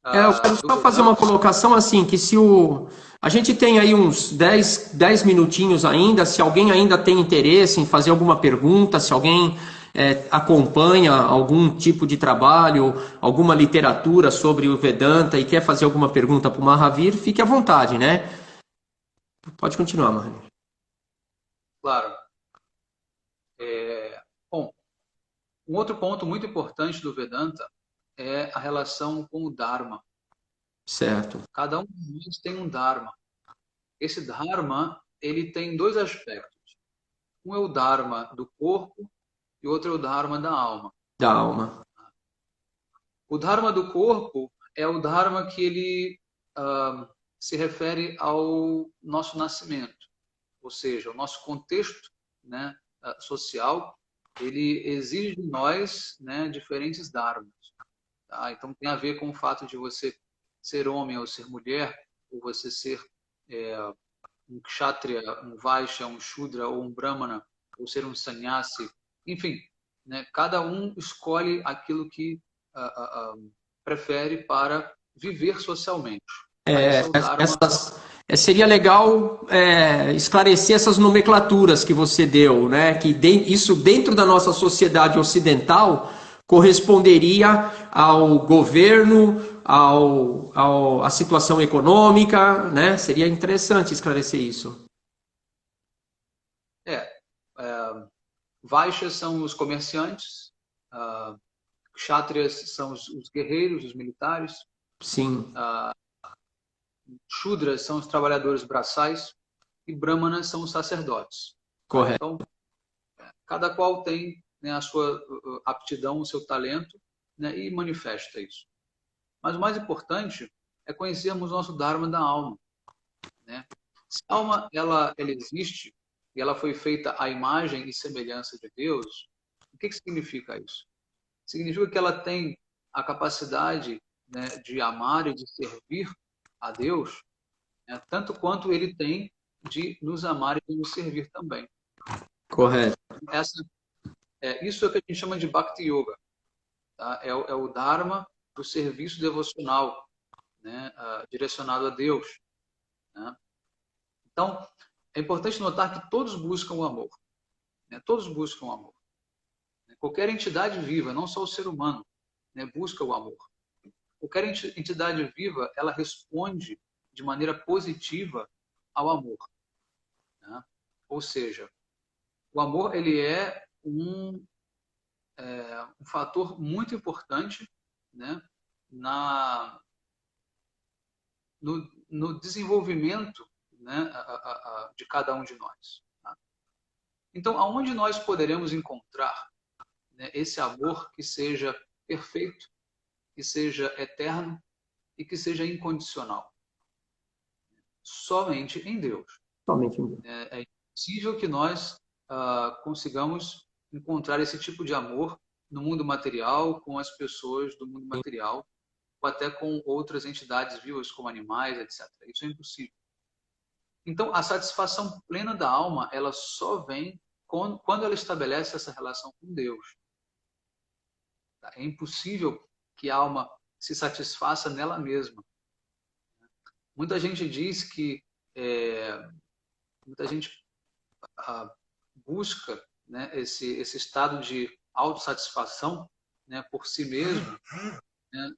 Eu quero só fazer uma colocação assim, que se a gente tem aí uns 10 minutinhos ainda, se alguém ainda tem interesse em fazer alguma pergunta, se alguém acompanha algum tipo de trabalho, alguma literatura sobre o Vedanta e quer fazer alguma pergunta para o Mahavir, fique à vontade, né? Pode continuar, Mahavir. Claro. Bom, um outro ponto muito importante do Vedanta é a relação com o Dharma. Certo. Cada um de nós tem um Dharma. Esse Dharma, ele tem dois aspectos. Um é o Dharma do corpo e o outro é o Dharma da alma. Da alma. O Dharma do corpo é o Dharma que ele se refere ao nosso nascimento. Ou seja, o nosso contexto, né, social, ele exige de nós, né, diferentes dharmas. Tá? Então tem a ver com o fato de você ser homem ou ser mulher, ou você ser um kshatriya, um vaishya, um shudra ou um brahmana, ou ser um sannyasi. Enfim, né, cada um escolhe aquilo que prefere para viver socialmente. Seria legal esclarecer essas nomenclaturas que você deu, né? Que isso dentro da nossa sociedade ocidental corresponderia ao governo, à situação econômica, né? Seria interessante esclarecer isso. Vaishyas são os comerciantes, kshatriyas são os guerreiros, os militares. Sim. Shudras são os trabalhadores braçais e brahmanas são os sacerdotes. Correto. Então, cada qual tem, né, a sua aptidão, o seu talento, né, e manifesta isso. Mas o mais importante é conhecermos o nosso Dharma da alma. Né? Se a alma ela existe e ela foi feita à imagem e semelhança de Deus, o que significa isso? Significa que ela tem a capacidade, né, de amar e de servir a Deus, né, tanto quanto ele tem de nos amar e de nos servir também. Correto. Isso é o que a gente chama de Bhakti Yoga. tá? É o Dharma do serviço devocional, né? Direcionado a Deus, né? Então, é importante notar que todos buscam o amor, né? Todos buscam o amor. Qualquer entidade viva, não só o ser humano, né, busca o amor. Qualquer entidade viva, ela responde de maneira positiva ao amor, né? Ou seja, o amor ele é um fator muito importante, né, no desenvolvimento, né, de cada um de nós. Tá? Então, aonde nós poderemos encontrar, né, esse amor que seja perfeito, que seja eterno e que seja incondicional? Somente em Deus. Somente em Deus. É impossível que nós consigamos encontrar esse tipo de amor no mundo material, com as pessoas do mundo material, ou até com outras entidades vivas, como animais, etc. Isso é impossível. Então, a satisfação plena da alma, ela só vem quando ela estabelece essa relação com Deus. É impossível que a alma se satisfaça nela mesma. Muita gente diz que muita gente busca, né, esse estado de autossatisfação, né, por si mesmo, né?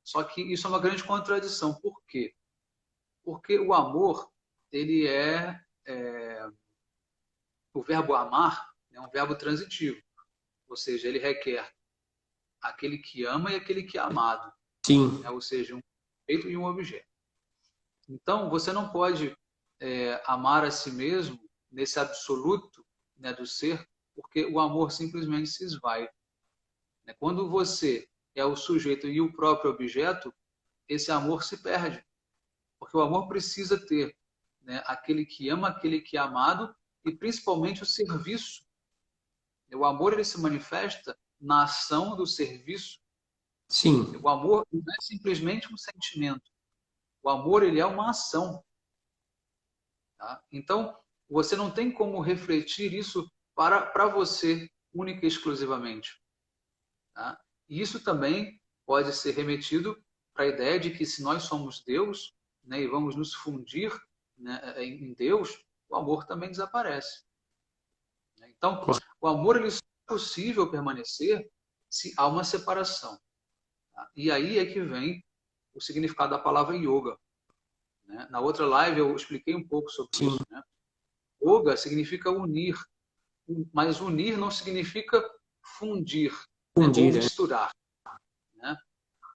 Só que isso é uma grande contradição. Por quê? Porque o amor, ele o verbo amar é um verbo transitivo, ou seja, ele requer aquele que ama e aquele que é amado, Sim. né? Ou seja, um sujeito e um objeto. Então, você não pode amar a si mesmo nesse absoluto, né, do ser, porque o amor simplesmente se esvai. Quando você é o sujeito e o próprio objeto, esse amor se perde, porque o amor precisa ter, né, aquele que ama, aquele que é amado e principalmente o serviço. O amor ele se manifesta na ação do serviço. Sim. O amor não é simplesmente um sentimento. O amor ele é uma ação. Tá? Então, você não tem como refletir isso para você, única e exclusivamente. Tá? E isso também pode ser remetido para a ideia de que se nós somos Deus, né, e vamos nos fundir, né, em Deus, o amor também desaparece. Então, o amor ele só é possível permanecer se há uma separação. Tá? E aí é que vem o significado da palavra yoga. Né? Na outra live eu expliquei um pouco sobre Sim. isso. Né? Yoga significa unir, mas unir não significa fundir, né, ou Fundir, misturar. Né?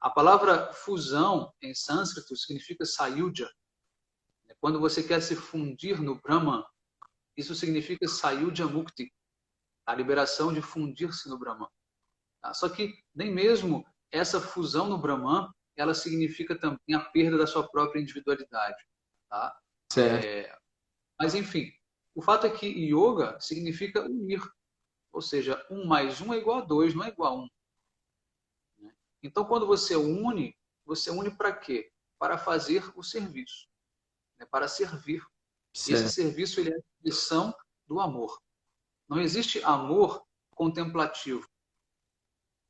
A palavra fusão em sânscrito significa sayuja. Quando você quer se fundir no Brahman, isso significa sayuja mukti, a liberação de fundir-se no Brahman. Tá? Só que nem mesmo essa fusão no Brahman, ela significa também a perda da sua própria individualidade. Tá? certo. Mas enfim, o fato é que yoga significa unir, ou seja, 1 mais 1 é igual a 2, não é igual a 1. Então, quando você une para quê? Para fazer o serviço, né? Para servir. E esse Certo. serviço ele é a expressão do amor. Não existe amor contemplativo.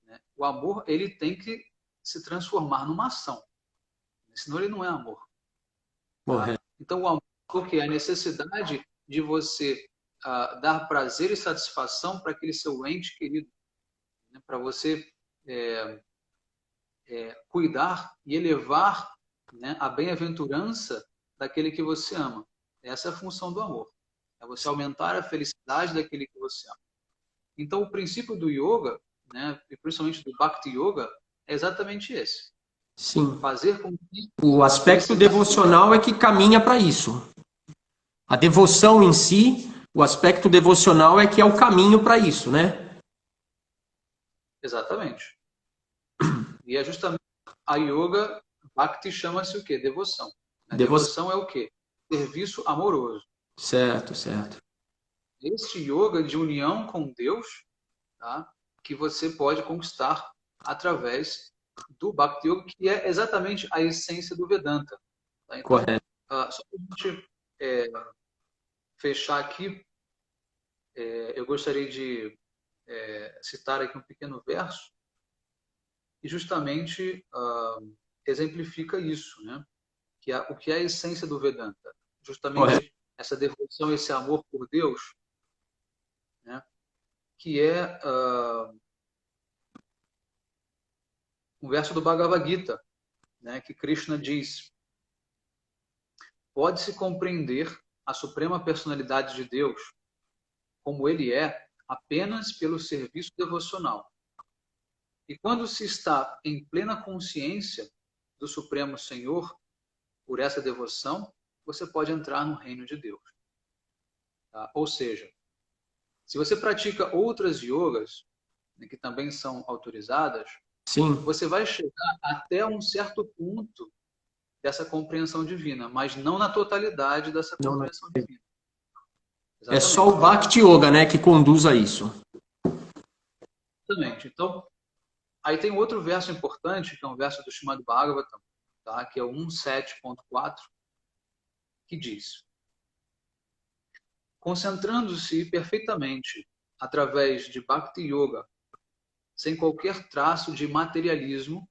Né? O amor ele tem que se transformar numa ação, senão ele não é amor. Tá? Correto. Então, o amor é a necessidade de você dar prazer e satisfação para aquele seu ente querido, né? Para você cuidar e elevar, né, a bem-aventurança daquele que você ama. Essa é a função do amor. É você aumentar a felicidade daquele que você ama. Então, o princípio do yoga, né, e principalmente do Bhakti Yoga, é exatamente esse. Sim. Fazer com que O a aspecto felicidade... devocional é que caminha para isso. A devoção em si, o aspecto devocional é que é o caminho para isso, né? Exatamente. E é justamente a yoga, Bhakti chama-se o quê? Devoção. Devoção é o quê? Serviço amoroso. Certo, certo. Este yoga de união com Deus, tá? Que você pode conquistar através do Bhakti Yoga, que é exatamente a essência do Vedanta. Tá? Então, Correto. só para a gente fechar aqui, eu gostaria de citar aqui um pequeno verso, e justamente exemplifica isso, né? O que é a essência do Vedanta? Justamente essa devoção, esse amor por Deus, né? Que é um verso do Bhagavad Gita, né? Que Krishna diz: pode-se compreender a suprema personalidade de Deus como ele é apenas pelo serviço devocional. E quando se está em plena consciência do Supremo Senhor, por essa devoção, você pode entrar no reino de Deus. Tá? Ou seja, se você pratica outras yogas, né, que também são autorizadas, Sim. Você vai chegar até um certo ponto dessa compreensão divina, mas não na totalidade dessa compreensão divina. Exatamente. É só o Bhakti Yoga, né, que conduz a isso. Exatamente. Então, aí tem outro verso importante, que é um verso do Srimad Bhagavatam, tá? Que é o 1.7.4, que diz: concentrando-se perfeitamente através de Bhakti Yoga, sem qualquer traço de materialismo,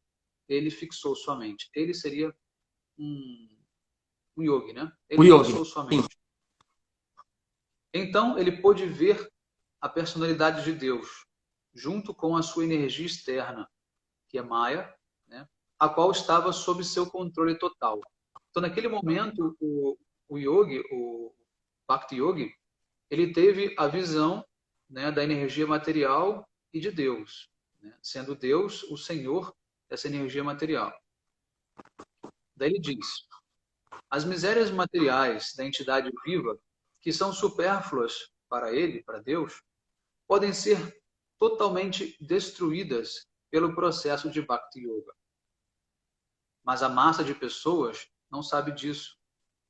ele fixou sua mente. Ele seria um yogi, né? Ele fixou sua mente. Então, ele pôde ver a personalidade de Deus, junto com a sua energia externa, que é Maya, né? A qual estava sob seu controle total. Então, naquele momento, o yogi, o Bhakti Yogi, ele teve a visão, né, da energia material e de Deus, né? Sendo Deus o Senhor dessa energia material. Daí ele diz: as misérias materiais da entidade viva, que são supérfluas para ele, para Deus, podem ser totalmente destruídas pelo processo de Bhakti Yoga. Mas a massa de pessoas não sabe disso.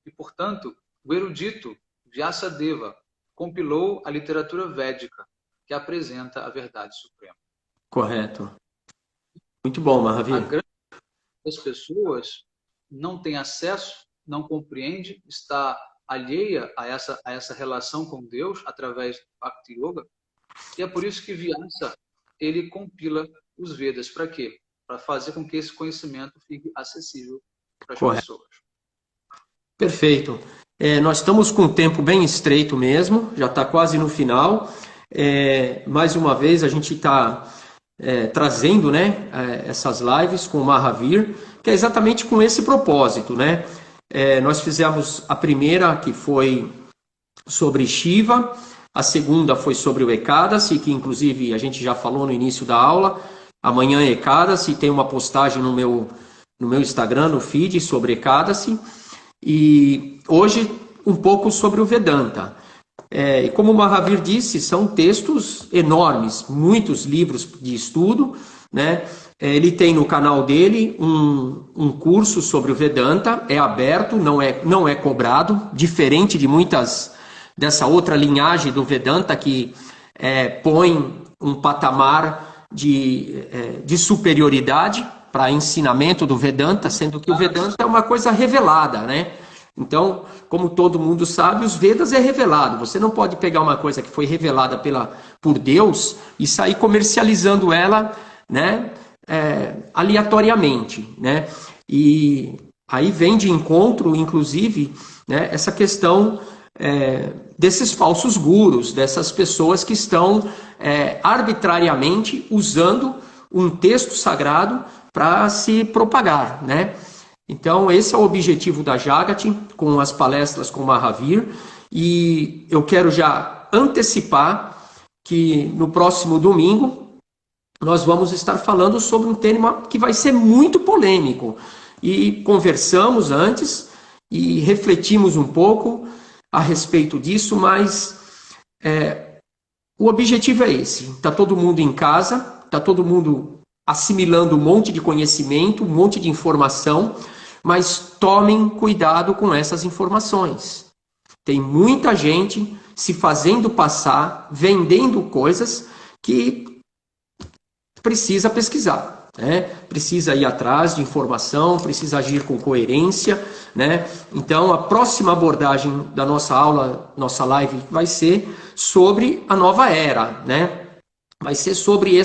E, portanto, o erudito Vyasadeva compilou a literatura védica, que apresenta a verdade suprema. Correto. Muito bom, Mahavir. A grande maioria das pessoas não tem acesso, não compreende, está alheia a essa relação com Deus através do Bhakti Yoga. E é por isso que Vyasa, ele compila os Vedas. Para quê? Para fazer com que esse conhecimento fique acessível para as pessoas. Perfeito. Nós estamos com um tempo bem estreito mesmo, já está quase no final. Mais uma vez, a gente está trazendo, né, essas lives com o Mahavir, que é exatamente com esse propósito, né? Nós fizemos a primeira, que foi sobre Shiva, a segunda foi sobre o Ekadasi, que inclusive a gente já falou no início da aula. Amanhã é Ekadasi, tem uma postagem no meu Instagram, no feed, sobre Ekadasi. E hoje um pouco sobre o Vedanta. E como o Mahavir disse, são textos enormes, muitos livros de estudo, né? Ele tem no canal dele um curso sobre o Vedanta, é aberto, não é cobrado, diferente de muitas dessa outra linhagem do Vedanta que põe um patamar de superioridade para ensinamento do Vedanta, sendo que o Vedanta é uma coisa revelada, né? Então, como todo mundo sabe, os Vedas é revelado. Você não pode pegar uma coisa que foi revelada por Deus e sair comercializando ela, né, aleatoriamente, né? E aí vem de encontro, inclusive, né, essa questão desses falsos gurus, dessas pessoas que estão arbitrariamente usando um texto sagrado para se propagar, né? Então, esse é o objetivo da Jagati, com as palestras com o Mahavir, e eu quero já antecipar que no próximo domingo nós vamos estar falando sobre um tema que vai ser muito polêmico, e conversamos antes e refletimos um pouco a respeito disso, mas o objetivo é esse: está todo mundo em casa, está todo mundo assimilando um monte de conhecimento, um monte de informação, mas tomem cuidado com essas informações. Tem muita gente se fazendo passar, vendendo coisas que precisa pesquisar, né? Precisa ir atrás de informação, precisa agir com coerência, né? Então, a próxima abordagem da nossa aula, nossa live, vai ser sobre a nova era, né? Vai ser sobre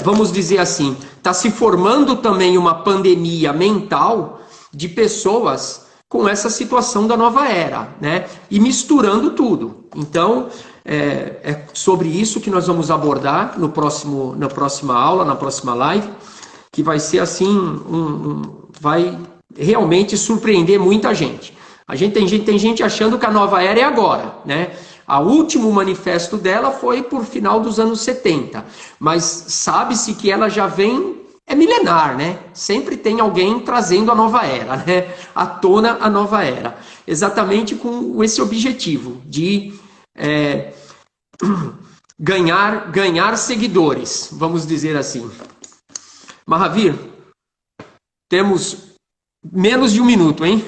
vamos dizer assim, está se formando também uma pandemia mental de pessoas com essa situação da nova era, né? E misturando tudo. Então, é sobre isso que nós vamos abordar na próxima aula, na próxima live, que vai ser assim, vai realmente surpreender muita gente. Tem gente achando que a nova era é agora, né? O último manifesto dela foi por final dos anos 70, mas sabe-se que ela já vem, é milenar, né? Sempre tem alguém trazendo a nova era, né? À tona a nova era. Exatamente com esse objetivo de ganhar seguidores, vamos dizer assim. Mahavir, temos menos de um minuto, hein?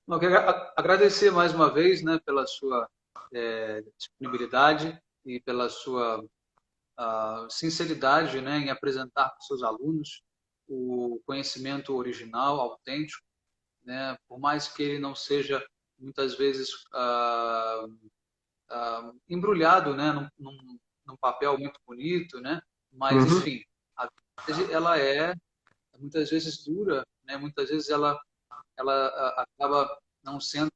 Eu quero agradecer mais uma vez, né, pela sua disponibilidade e pela sua sinceridade, né, em apresentar para os seus alunos o conhecimento original, autêntico, né, por mais que ele não seja muitas vezes embrulhado, né, num papel muito bonito, né, mas enfim, a verdade ela é muitas vezes dura, né, muitas vezes ela acaba não sendo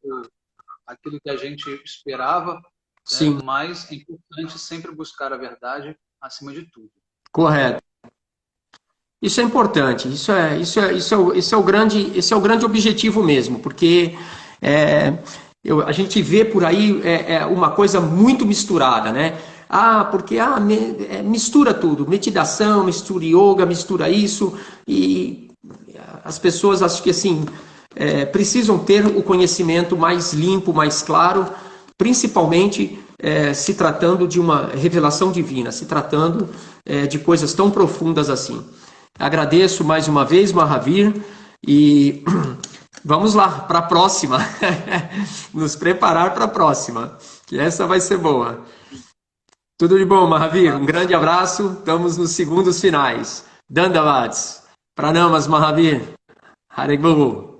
aquilo que a gente esperava, né? Mas é importante sempre buscar a verdade acima de tudo. Correto. Isso é importante. Esse é o grande objetivo mesmo, porque a gente vê por aí uma coisa muito misturada, né? Porque mistura tudo, meditação, mistura yoga, mistura isso, e as pessoas acho que assim precisam ter o conhecimento mais limpo, mais claro, principalmente se tratando de uma revelação divina, se tratando de coisas tão profundas assim. Agradeço mais uma vez, Mahavir, e vamos lá para a próxima. Nos preparar para a próxima, que essa vai ser boa. Tudo de bom, Mahavir. Um grande abraço. Estamos nos segundos finais. Dandavats. Pranamas, Mahavir. Hare Guru.